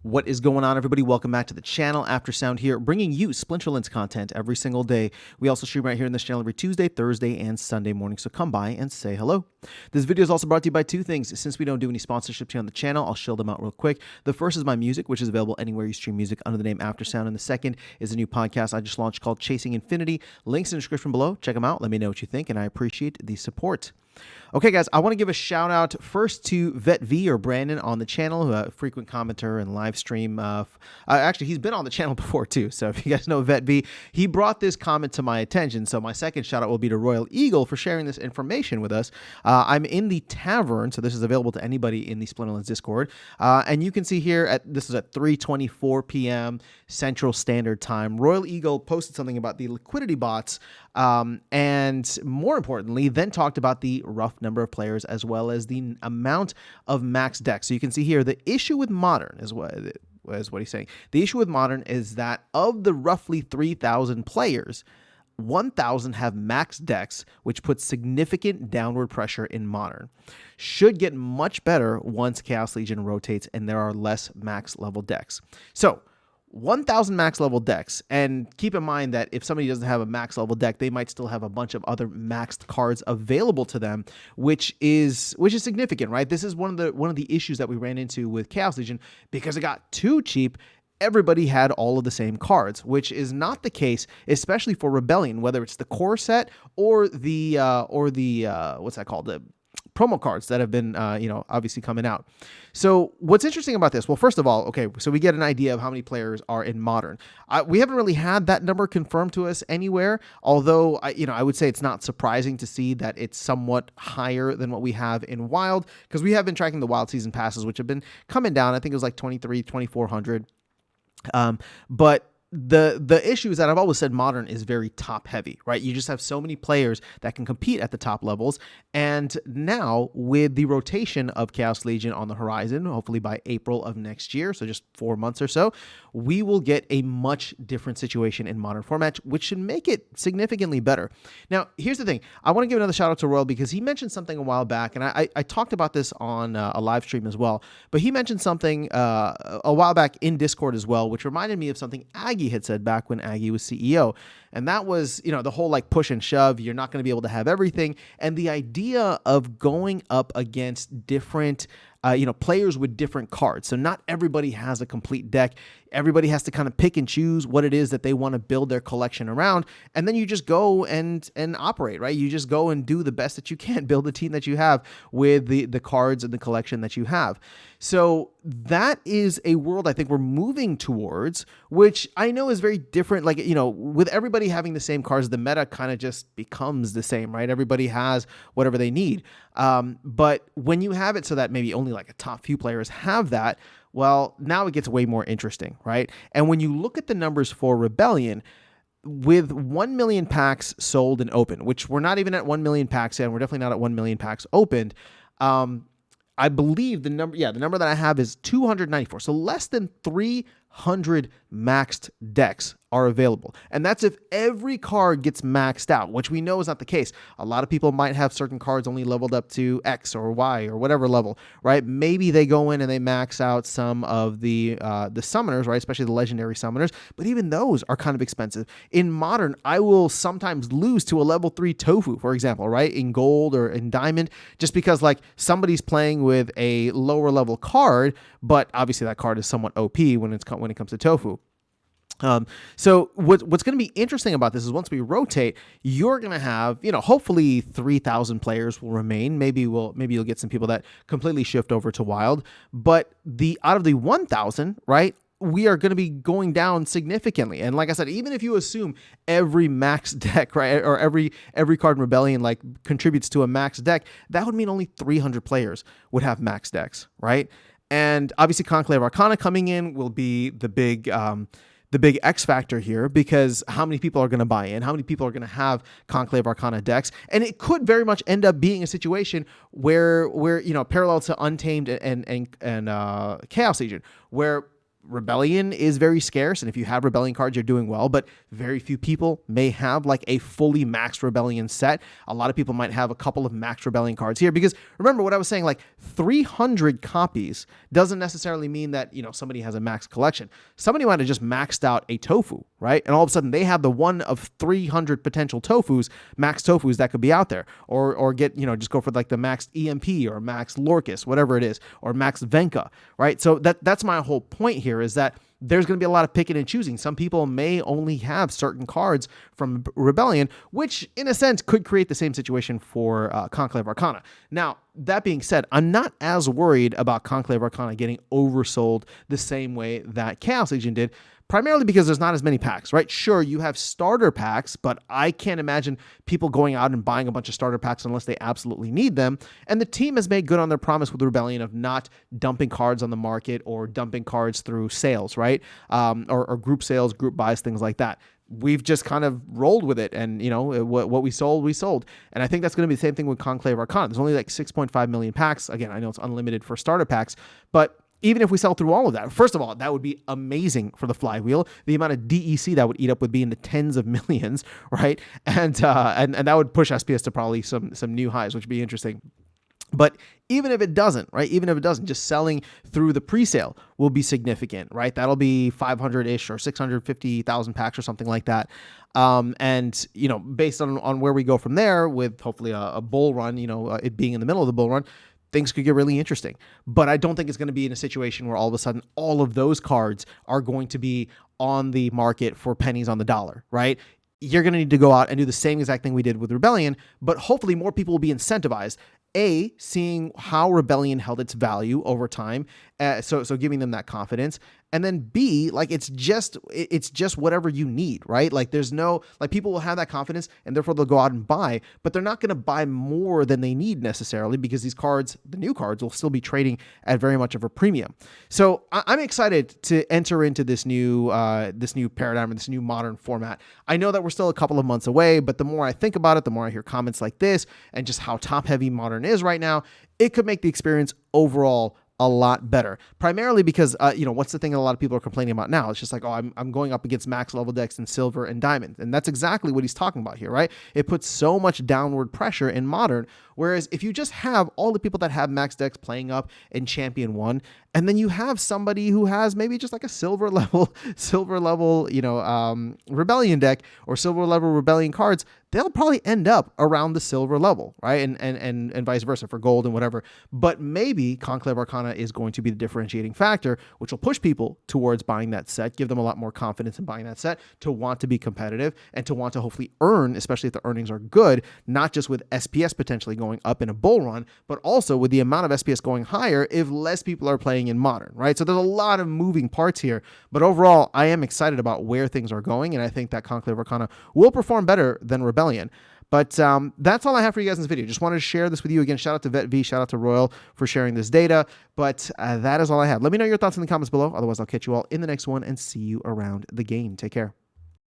What is going on, everybody? Welcome back to the channel. Aftersound here, bringing you Splinterlands content every single day. We also stream right here in this channel every Tuesday, Thursday, and Sunday morning, so come by and say hello. This video is also brought to you by two things. Since we don't do any sponsorships here on the channel, I'll show them out real quick. The first is my music, which is available anywhere you stream music under the name Aftersound, and the second is a new podcast I just launched called Chasing Infinity. Links in the description below. Check them out. Let me know what you think, and I appreciate the support. Okay, guys, I want to give a shout out first to Vet V or Brandon on the channel, a frequent commenter and live stream. Actually, he's been on the channel before too. So if you guys know Vet V, he brought this comment to my attention. So my second shout out will be to Royal Eagle for sharing this information with us. I'm in the tavern, so this is available to anybody in the Splinterlands Discord. And you can see here this is at 3:24 p.m. Central Standard Time. Royal Eagle posted something about the liquidity bots, and more importantly, then talked about the rough number of players as well as the amount of max decks. So you can see here the issue with Modern is what he's saying. The issue with Modern is that of the roughly 3,000 players, 1,000 have max decks, which puts significant downward pressure in Modern. Should get much better once Chaos Legion rotates and there are less max level decks. So 1,000 max level decks, and keep in mind that if somebody doesn't have a max level deck, they might still have a bunch of other maxed cards available to them, which is significant, right? This is one of the issues that we ran into with Chaos Legion because it got too cheap. Everybody had all of the same cards, which is not the case, especially for Rebellion, whether it's the core set or the what's that called, the promo cards that have been, obviously coming out. So what's interesting about this? Well, first of all, okay, so we get an idea of how many players are in Modern. We haven't really had that number confirmed to us anywhere, although, I would say it's not surprising to see that it's somewhat higher than what we have in Wild, because we have been tracking the Wild season passes, which have been coming down. I think it was like 2,400. But the issue is that I've always said Modern is very top heavy, right? You just have so many players that can compete at the top levels. And now with the rotation of Chaos Legion on the horizon, hopefully by April of next year, so just 4 months or so, we will get a much different situation in Modern format, which should make it significantly better. Now, here's the thing. I want to give another shout out to Royal because he mentioned something a while back, and I talked about this on a live stream as well, but he mentioned something a while back in Discord as well, which reminded me of something Aggie had said back when Aggie was CEO. And that was, the whole like push and shove. You're not going to be able to have everything. And the idea of going up against different players with different cards. So not everybody has a complete deck. Everybody has to kind of pick and choose what it is that they want to build their collection around. And then you just go and operate, right? You just go and do the best that you can, build the team that you have with the cards and the collection that you have. So that is a world I think we're moving towards, which I know is very different. Like, with everybody having the same cards, the meta kind of just becomes the same, right? Everybody has whatever they need. But when you have it so that maybe only like a top few players have that, well, now it gets way more interesting, right? And when you look at the numbers for Rebellion, with 1 million packs sold and open, which we're not even at 1 million packs yet, and we're definitely not at 1 million packs opened, I believe the number that I have is 294. So less than 300 maxed decks are available. And that's if every card gets maxed out, which we know is not the case. A lot of people might have certain cards only leveled up to X or Y or whatever level, right? Maybe they go in and they max out some of the summoners, right? Especially the legendary summoners, but even those are kind of expensive. In Modern, I will sometimes lose to a level 3 Tofu, for example, right? In Gold or in Diamond, just because like somebody's playing with a lower level card, but obviously that card is somewhat OP when it comes to Tofu. So what's going to be interesting about this is once we rotate, you're going to have, hopefully 3,000 players will remain. Maybe you'll get some people that completely shift over to Wild, but out of the 1,000, right, we are going to be going down significantly. And like I said, even if you assume every max deck, right, or every card in Rebellion like contributes to a max deck, that would mean only 300 players would have max decks, right? And obviously Conclave Arcana coming in will be the big X factor here, because how many people are going to buy in? How many people are going to have Conclave Arcana decks? And it could very much end up being a situation where parallel to Untamed and Chaos Legion, where Rebellion is very scarce, and if you have Rebellion cards, you're doing well, but very few people may have like a fully maxed Rebellion set. A lot of people might have a couple of maxed Rebellion cards here, because remember what I was saying, like 300 copies doesn't necessarily mean that, somebody has a maxed collection. Somebody might have just maxed out a tofu, right? And all of a sudden they have the one of 300 potential tofus, maxed tofus that could be out there, or get, just go for like the maxed EMP or maxed Lorcus, whatever it is, or maxed Venka, right? So that's my whole point here, is that there's going to be a lot of picking and choosing. Some people may only have certain cards from Rebellion, which in a sense could create the same situation for Conclave Arcana. Now, that being said, I'm not as worried about Conclave Arcana getting oversold the same way that Chaos Legion did, primarily because there's not as many packs, right? Sure, you have starter packs, but I can't imagine people going out and buying a bunch of starter packs unless they absolutely need them. And the team has made good on their promise with Rebellion of not dumping cards on the market or dumping cards through sales, right? Or group sales, group buys, things like that. We've just kind of rolled with it, and what we sold, we sold. And I think that's going to be the same thing with Conclave Arcana. There's only like 6.5 million packs. Again, I know it's unlimited for starter packs, but even if we sell through all of that, first of all, that would be amazing for the flywheel. The amount of DEC that would eat up would be in the tens of millions, right? And that would push SPS to probably some new highs, which would be interesting. But even if it doesn't, right? Even if it doesn't, just selling through the pre-sale will be significant, right? That'll be 500-ish or 650,000 packs or something like that. And, based on where we go from there with hopefully a bull run, it being in the middle of the bull run, things could get really interesting. But I don't think it's going to be in a situation where all of a sudden all of those cards are going to be on the market for pennies on the dollar, right? You're going to need to go out and do the same exact thing we did with Rebellion, but hopefully more people will be incentivized. A, seeing how Rebellion held its value over time, so giving them that confidence, and then B, like it's just whatever you need, right? Like there's no, like people will have that confidence and therefore they'll go out and buy, but they're not going to buy more than they need necessarily, because these cards, the new cards, will still be trading at very much of a premium. So I'm excited to enter into this new paradigm, or this new modern format. I know that we're still a couple of months away, but the more I think about it, the more I hear comments like this and just how top heavy modern is right now, it could make the experience overall a lot better. Primarily because, what's the thing that a lot of people are complaining about now? It's just like, oh, I'm going up against max level decks in silver and diamond. And that's exactly what he's talking about here, right? It puts so much downward pressure in modern. Whereas if you just have all the people that have max decks playing up in Champion 1, and then you have somebody who has maybe just like a silver level, Rebellion deck or silver level Rebellion cards, they'll probably end up around the silver level, right? And vice versa for gold and whatever. But maybe Conclave Arcana is going to be the differentiating factor, which will push people towards buying that set, give them a lot more confidence in buying that set, to want to be competitive and to want to hopefully earn, especially if the earnings are good, not just with SPS potentially going up in a bull run, but also with the amount of SPS going higher if less people are playing in modern, right? So there's a lot of moving parts here, but overall, I am excited about where things are going, and I think that Conclave Arcana will perform better than Rebellion. But that's all I have for you guys in this video. Just wanted to share this with you. Again, shout out to VetV, shout out to Royal for sharing this data. But that is all I have. Let me know your thoughts in the comments below. Otherwise, I'll catch you all in the next one and see you around the game. Take care.